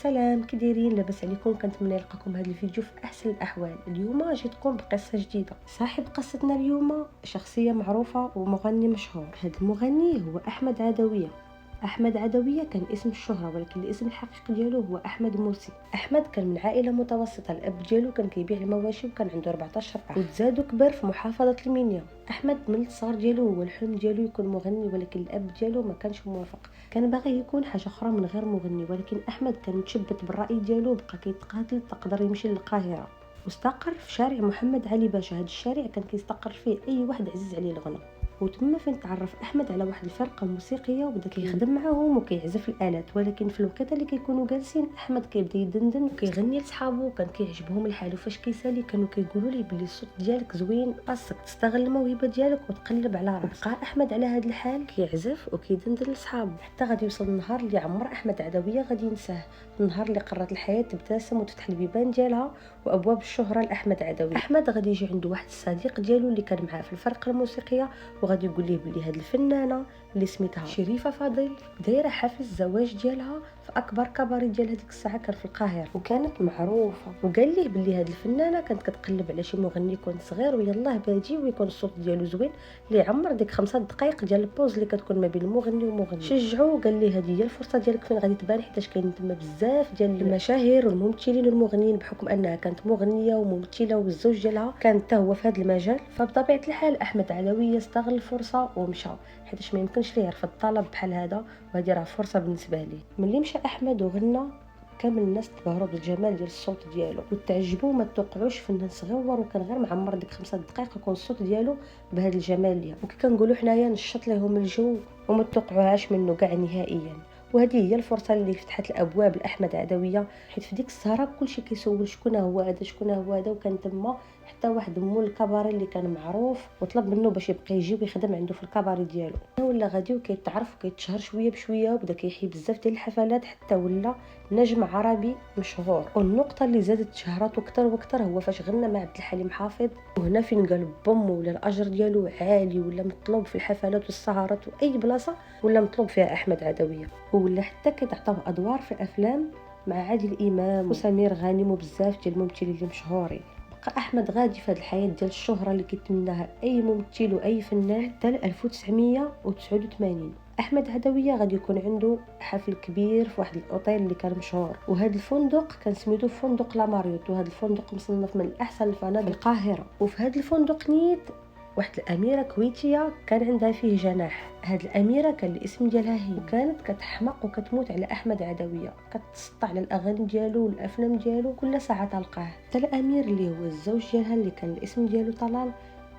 سلام، كي دايرين؟ لاباس عليكم؟ كنتمنى نلقاكم هذا الفيديو في احسن الاحوال. اليوم جيتكم بقصه جديده. صاحب قصتنا اليوم شخصيه معروفه ومغني مشهور. هذا المغني هو احمد عدويه. احمد عدويه كان اسم الشهره، ولكن الاسم الحقيقي ديالو هو احمد مرسي. احمد كان من عائله متوسطه. الاب ديالو كان كيبيع المواشي وكان عنده 14 عام، وتزادو كبر في محافظه المنيا. احمد من الصغر ديالو هو الحلم ديالو يكون مغني، ولكن الاب ديالو ما كانش موافق، كان باغي يكون حاجه اخرى من غير مغني. ولكن احمد كان متشبت بالراي ديالو، بقى كيتقاتل تقدر يمشي للقاهره واستقر في شارع محمد علي باشا. هذا الشارع كان كيستقر فيه اي واحد عزيز عليه الغنى. وتما فين تعرف احمد على واحد الفرقه موسيقيه وبدا كيخدم معاهم وكيعزف الالات. ولكن في الوقيته اللي كيكونوا جالسين احمد كيبدا يدندن وكيغني لصحابو، وكان كيعجبهم الحال. وفاش كيسالي كانوا كيقولوا ليه بلي الصوت ديالك زوين، خاصك تستغل الموهبه ديالك وتقلب على راسك. بقى احمد على هذا الحال كيعزف وكيدندن لصحابو، حتى غادي يوصل النهار اللي عمر احمد عدويه غادي ينساه، النهار اللي قررت الحياه تبتسم وتفتح البيبان ديالها وابواب الشهره لاحمد عدويه. احمد غادي يجي عنده واحد الصديق ديالو اللي كان معاه في الفرقه الموسيقيه، وغادي يقول ليه بلي هاد الفنانه اللي سميتها شريفه فاضل دايره حفل الزواج ديالها في اكبر كباري ديال هذيك الساعه كان في القاهره، وكانت معروفه. وقال ليه بلي هاد الفنانه كانت كتقلب على شي مغني يكون صغير ويلاه باجي ويكون الصوت ديالو زوين، اللي يعمر ديك 5 دقائق ديال البوز اللي كتكون ما بين المغني ومغني. شجعوه وقال ليه هذه هي الفرصه ديالك فين غادي تبان، حيت كاين تما بزاف ديال المشاهير والممثلين والمغنيين، بحكم انها كانت مغنيه وممثله والزوج ديالها كان حتى هو في هذا المجال. فبطبيعه الحال احمد عدويه استغل الفرصه ومشى، حيت ما يمكنش ليه يرفض طلب بحال هذا، وهذه راه فرصه بالنسبه ليه. ملي مشى احمد وغنى كامل الناس تبهروا بالجمال ديال الصوت ديالو وتعجبوا. ما توقعوش فنان صغير وكان غير معمر ديك 5 دقائق يكون الصوت ديالو بهذا الجمال ليها. وكي كنقولوا حنايا نشط لهم الجو وما توقعوهاش منه كاع نهائيا. وهذه هي الفرصه اللي فتحت الابواب لاحمد عدويه، حيت في ديك السهره كلشي كيسول شكون هو هذا شكون هو هذا. وكان تما حتى واحد مول الكباري اللي كان معروف وطلب منه باش يبقى يجي ويخدم عنده في الكباري ديالو. ولا غادي وكيتعرف وكيتشهر شويه بشويه، وبدا كيحيي بزاف ديال الحفلات حتى ولا نجم عربي مشهور. والنقطه اللي زادت شهرته اكثر واكثر هو فاش غنى مع عبد الحليم حافظ، وهنا فين قال بوم ولا الاجر ديالو عالي، ولا مطلوب في الحفلات والسهرات واي بلاصه ولا مطلوب فيها احمد عدويه. ولا حتى كيتعطاو ادوار في افلام مع عادل امام وسمير غانم وبزاف ديال الممثلين اللي مشهورين. بقى احمد غادي في هذه الحياه ديال الشهره اللي كيتمناها اي ممثل واي فنان حتى 1989. احمد عدويه غادي يكون عنده حفل كبير في واحد الاوتيل اللي كان مشهور، وهذا الفندق كان سميتو فندق لاماريوت، وهذا الفندق مصنف من احسن الفنادق في القاهره. وفي هذا الفندق نيت واحد الاميره كويتيه كان عندها فيه جناح. هاد الاميره كان الاسم ديالها هي، وكانت كتحمق وكتموت على احمد عدويه، كتسطع على الاغاني ديالو والافلام ديالو كل ساعه تلقاه. حتى الامير اللي هو الزوج ديالها اللي كان الاسم ديالو طلال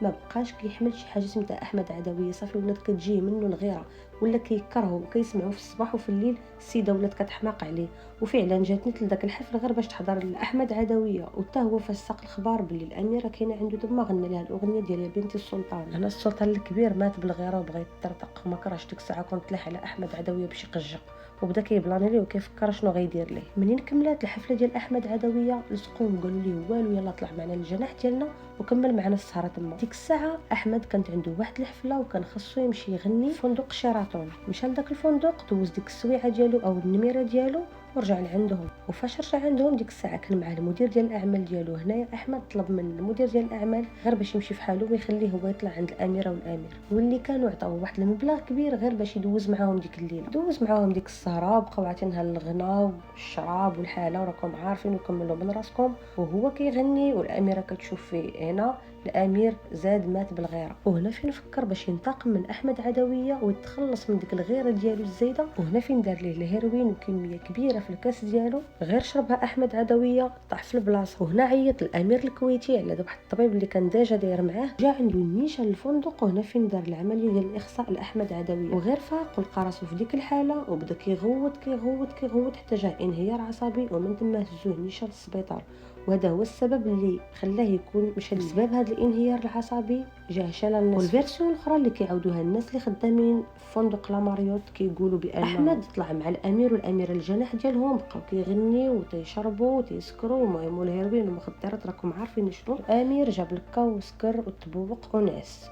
ما بقاش كيحمل شي حاجه سميتها احمد عدويه، صافي ولات كتجيه منه الغيره، ولا كيكرهو وكيسمعوا في الصباح وفي الليل. السيده ولات كتحماق عليه. وفعلا جات نيت لذاك الحفل غير باش تحضر لاحمد عدويه، وتا هو فاش ساق الخبار باللي الاميره كاينه عنده تما غنى لها الاغنيه ديال يا بنتي السلطان. هنا السلطان الكبير مات بالغيره وبغى يطرطق، وما كرهش ديك الساعه كنت تلاح على احمد عدويه باش يقجق، وبدا كيبلاني ليه وكيفكر شنو غيدير ليه. منين كملات الحفله ديال احمد عدويه لصقوه وقالوا ليه والو يلا طلع معنا للجناح ديالنا وكمل معنا السهره تما. ديك الساعه احمد كانت عنده واحد الحفله وكان خاصو يمشي يغني في فندق شيراتون. مشى لذاك الفندق دوز ديك السويعه ديالو او النميره ديالو ورجع لعندهم. وفاش رجع عندهم ديك الساعه كان معاه المدير ديال الاعمال ديالو. هنايا احمد طلب من المدير ديال الاعمال غير باش يمشي في حاله ويخليه هو يطلع عند الاميره والامير، واللي كانوا عطاوه واحد المبلغ كبير غير باش يدوز معاهم ديك الليله. دوز معاهم ديك السهره وبقاو عاطينها الغناء والشراب والحاله وراكم عارفين وكملوا من راسكم، وهو كيغني والاميره كتشوف فيه. هنا الامير زاد مات بالغيره، وهنا فين فكر باش ينتقم من احمد عدويه ويتخلص من ديك الغيره ديالو الزايده. وهنا فين دار ليه الهيروين وكميه كبيره في الكاس ديالو غير شربها احمد عدويه طاح في البلاصه. وهنا عيط الامير الكويتي على واحد الطبيب اللي كان ديجا داير معاه، جا عنده النيشان للفندق. وهنا فين دار العمليه ديال الاخصاء لاحمد عدويه، وغير فاق ولقى راسو في ديك الحاله وبدا كيغوت حتى جا انهيار عصبي، ومن ثم هزوه نيشان للسبيطار. وهذا هو السبب اللي خلاه يكون مشى بسبب هذا الانهيار العصبي جاه شلل النصف. والفيرسيون الاخرى اللي كيعاودوها الناس اللي خدامين في فندق لاماريوت كيقولوا بان احمد طلع مع الامير والاميره الجناح ديالهم، بقاو كيغنيو وتيشربوا وتيسكروا. المهم الهيروين والمخدرات راكم عارفين شنو. الامير جاب الكا وسكر وتبوق ونعس.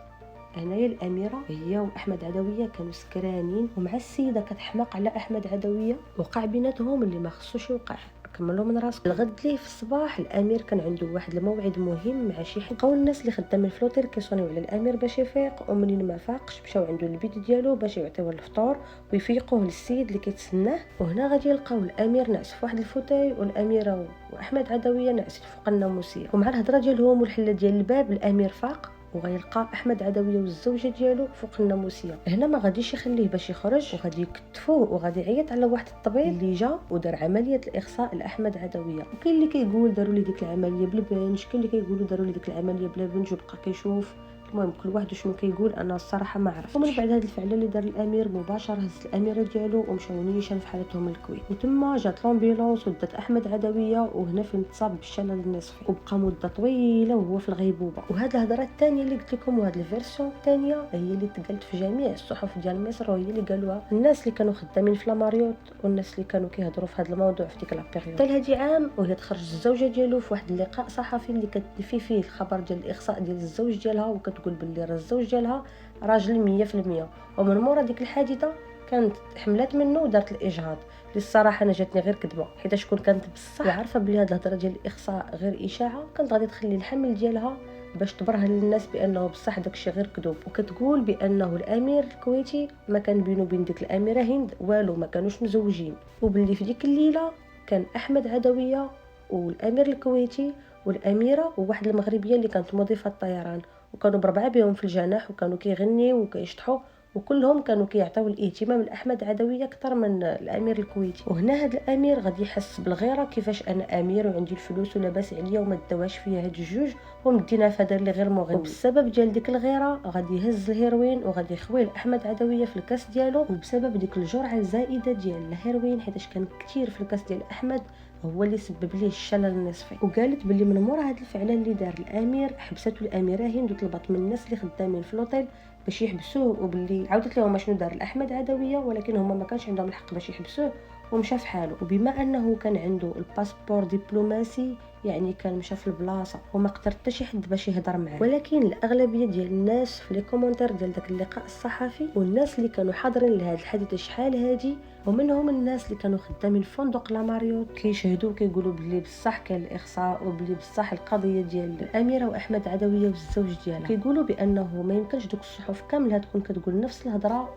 هنايا الاميره هي واحمد عدويه كانوا سكرانين، ومع السيده كتحماق على احمد عدويه، وقع بيناتهم اللي ما خصوش يوقع. كملوا من راسك. الغد ليه في الصباح الامير كان عنده واحد الموعد مهم مع شي حد. بقاو الناس اللي خدامين في لوطيل كيصونيو على الامير باش يفيق، ومنين ما فاقش مشاو عنده البيت ديالو باش يعطيوه الفطور ويفيقوه للسيد اللي كيتسناه. وهنا غادي يلقاو الامير ناعس في واحد الفوتاي، والاميره واحمد عدويه ناعسين فوق الناموسيه. ومع الهضره ديالهم والحله ديال الباب الامير فاق، وغيلقى احمد عدويه والزوجه ديالو فوق الناموسيه. هنا ما غاديش يخليه باش يخرج، وغادي يكتفوه وغادي يعيط على واحد الطبيب اللي جا ودار عمليه الاخصاء لاحمد عدويه. وكاين اللي كيقول داروا لي ديك العمليه بالبنج، كاين اللي كيقولوا داروا لي ديك العمليه بلا بنج وبقى كيشوف. المهم كل واحد شنو كيقول، انا الصراحه ما عرفتش. ومن بعد هذه الفعله اللي دار الامير مباشره هز الاميره ديالو ومشاو نيشان في حالتهم الكويت. وتما جات لومبيلونس ودات احمد عدويه، وهنا فين تصاب بالشلل النصفي وبقى مده طويله وهو في الغيبوبه. وهذه الهضره الثانيه اللي قلت لكم، وهذه الفيرسيون الثانيه هي اللي تقالت في جميع الصحف ديال مصر، وهي اللي قالوها الناس اللي كانوا خدامين في لاماريوت والناس اللي كانوا كيهضروا في هذا الموضوع في ديك لابيريود. حتى لهادي عام وهي تخرج الزوجه ديالو في واحد اللقاء صحفي اللي كتلفي فيه الخبر ديال الاخصاء ديال الزوج ديالها، وكتقول باللي الزوج ديالها راجل 100%. ومن مورا ديك الحادثه كانت حملات منه ودارت الاجهاض. للصراحه انا جاتني غير كذبه، حيت شكون كانت بصح وعارفه بلي هاد الهضره ديال الاخصاء غير اشاعه، كانت غادي تخلي الحمل ديالها باش تبرهن للناس بانه بصح داكشي غير كذوب. وكتقول بانه الامير الكويتي ما كان بينه وبين ديك الاميره هند والو، ما كانوش مزوجين، وباللي في ديك الليله كان احمد عدويه والامير الكويتي والاميره وواحد المغربيه اللي كانت مضيفه الطيران، وكانوا بربعه بهم في الجناح وكانوا كيغنيو وكيشطحوا، وكلهم كانوا كيعطيو الاهتمام لاحمد عدويه اكثر من الامير الكويتي. وهنا هذا الامير غادي يحس بالغيره، كيفاش انا امير وعندي الفلوس ولاباس عليا وما داواش فيا هاد الجوج ومدينا فدار لي غير مغني. وبسبب ديال ديك الغيره غادي يهز الهيروين وغادي يخوي احمد عدويه في الكاس ديالو، وبسبب ديك الجرعه الزائده ديال الهيروين حيتاش كان كثير في الكاس ديال احمد هو اللي سبب ليه الشلل النصفي. وقالت باللي من مورا هاد الفعله اللي دار الامير حبسته الاميره هند وطلبت من الناس اللي خدامين في لوطيل باش يحبسوه، وباللي عاودت لهم شنو دار الاحمد عدويه، ولكن هما ما كانش عندهم الحق باش يحبسوه ومشى في حاله. وبما انه كان عنده الباسبور دبلوماسي يعني كان مشى في البلاصه وما قدر حتى شي حد باش يهضر معاه. ولكن الاغلبيه ديال الناس في لي كومونتير ديال داك اللقاء الصحفي والناس اللي كانوا حاضرين لهذا الحادثه شحال هادي، ومنهم الناس اللي كانوا خدامين في فندق لاماريوت، كيشهدوا كيقولوا بلي بصح كان الاخصاء وبلي بصح القضيه ديال الاميره واحمد عدويه والزوج ديالها. كيقولوا بانه ما يمكنش دوك الصحف كامله تكون كتقول نفس الهضره،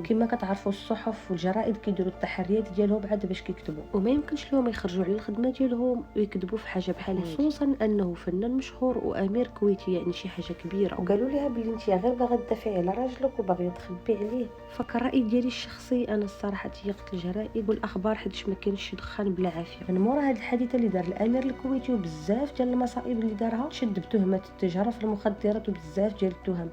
كما كتعرفوا الصحف والجرائد كيديروا التحريات ديالهم عاد باش كيكتبوا، وما يمكنش لهم يخرجوا على الخدمه ديالهم ويكذبوا في حاجه بحال هذه، خصوصا انه فنان مشهور وامير كويتي يعني شي حاجه كبيره. وقالوا لها بلي انت غير باغا تدافعي على راجلك وباغيه تخبي عليه. فكالراي ديالي الشخصي انا الصراحه تيقت الجرائد والاخبار حيت ما كاينش دخان بلا عافيه. من مورا هذه الحادثه اللي دار الامير الكويتي وبزاف ديال المصائب اللي دارها، شد بتهمه التجاره في المخدرات وبزاف ديال التهم،